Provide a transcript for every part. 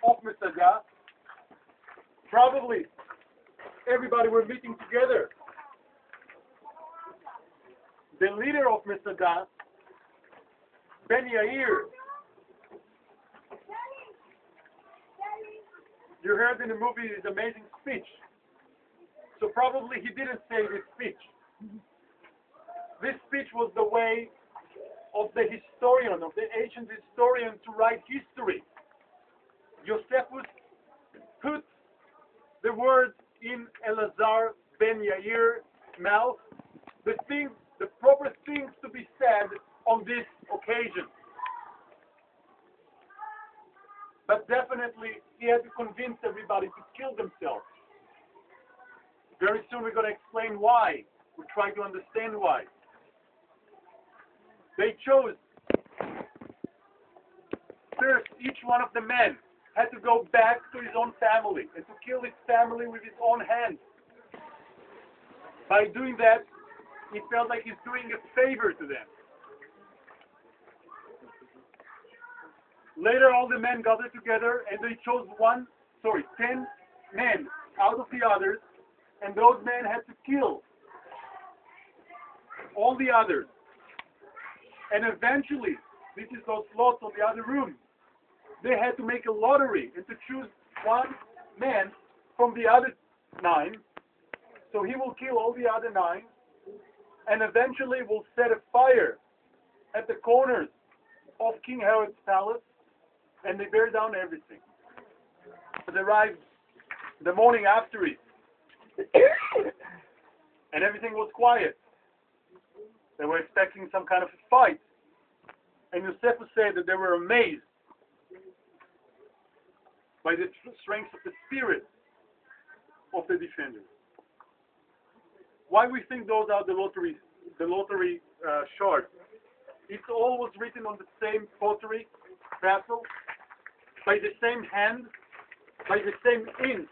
of Masada. Probably everybody were meeting together. The leader of Masada, Ben Yair, you heard in the movie his amazing speech. So probably he didn't say this speech. This speech was the way of the historian, of the ancient historian, to write history. Josephus put the words in Elazar ben Yair's mouth, the proper things to be said on this occasion. But definitely, he had to convince everybody to kill themselves. Very soon we're going to explain why. We'll try to understand why. They chose, first, each one of the men had to go back to his own family and to kill his family with his own hands. By doing that, he felt like he's doing a favor to them. Later, all the men gathered together and they chose 10 men out of the others, and those men had to kill all the others. And eventually, this is those slots on the other room, they had to make a lottery and to choose one man from the other 9. So he will kill all the other 9, and eventually will set a fire at the corners of King Herod's palace, and they bear down everything. They arrived the morning after it, and everything was quiet. They were expecting some kind of a fight. And Josephus said that they were amazed by the strength of the spirit of the defenders. Why we think those are the lottery shards? It's always written on the same pottery vessel, by the same hand, by the same ink.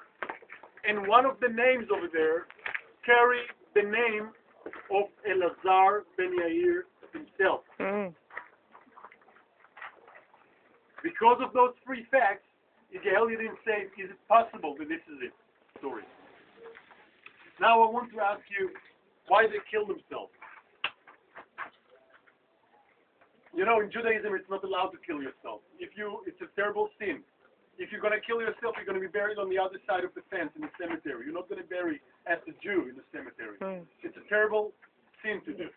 And one of the names over there carry the name of Elazar ben Yair himself. Because of those 3 facts, Yigael didn't say, is it possible that this is it? Story. Now I want to ask you why they killed themselves. You know, in Judaism, it's not allowed to kill yourself. It's a terrible sin. If you're going to kill yourself, you're going to be buried on the other side of the fence in the cemetery. You're not going to bury as a Jew in the cemetery. It's a terrible sin to do.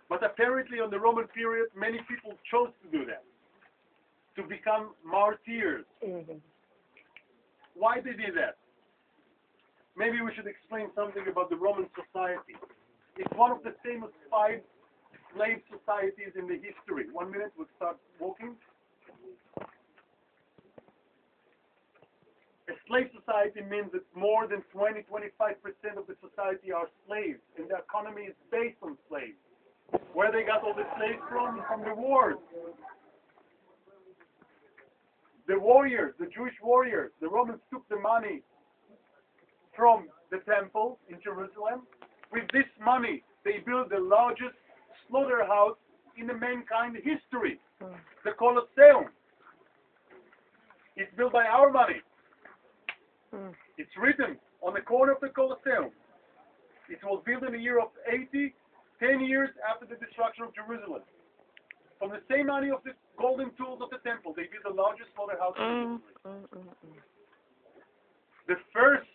But apparently, on the Roman period, many people chose to do that, to become martyrs. Why they did that? Maybe we should explain something about the Roman society. It's one of the famous 5 slave societies in the history. 1 minute, we'll start walking. A slave society means that more than 20-25% of the society are slaves, and the economy is based on slaves. Where they got all the slaves from? From the wars. The warriors, the Jewish warriors, the Romans took the money from the temple in Jerusalem. With this money, they built the largest slaughterhouse in the mankind history, the Colosseum. It's built by our money. It's written on the corner of the Colosseum. It was built in the year of 80, 10 years after the destruction of Jerusalem. From the same money of the golden tools of the temple, they built the largest slaughterhouse in history. The first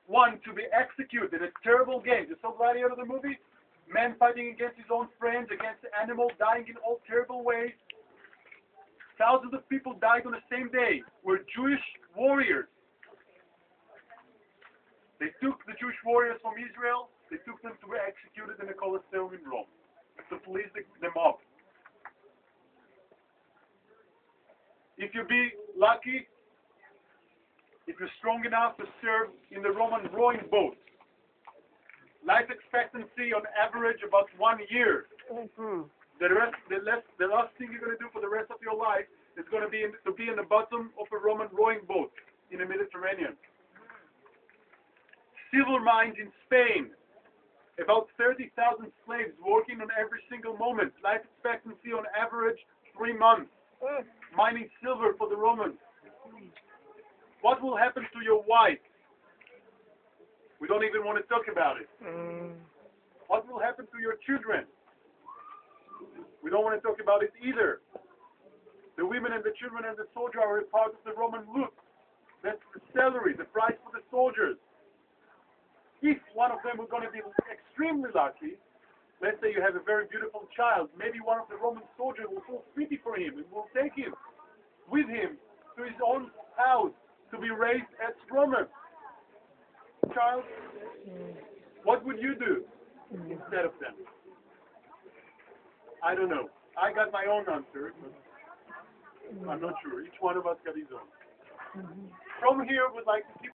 one to be executed, a terrible game. You saw Gladiator, the movie? Man fighting against his own friends, against the animal, dying in all terrible ways. Thousands of people died on the same day. Were Jewish warriors. They took the Jewish warriors from Israel. They took them to be executed in the Colosseum in Rome to police the mob. If you be lucky, if you're strong enough to serve in the Roman rowing boat, life expectancy on average about 1 year. The last thing you're going to do for the rest of your life is going to be in the bottom of a Roman rowing boat in the Mediterranean. Silver mines in Spain. About 30,000 slaves working on every single moment. Life expectancy on average 3 months. mining silver for the Romans? What will happen to your wife? We don't even want to talk about it. What will happen to your children? We don't want to talk about it either. The women and the children and the soldier are a part of the Roman loot. That's the salary, the price for the soldiers. If one of them was going to be extremely lucky, let's say you have a very beautiful child, maybe one of the Roman soldiers will feel pity for him and will take him with him to his own house to be raised as Roman. Child, what would you do instead of them? I don't know. I got my own answer, but I'm not sure. Each one of us got his own. From here, we'd like to keep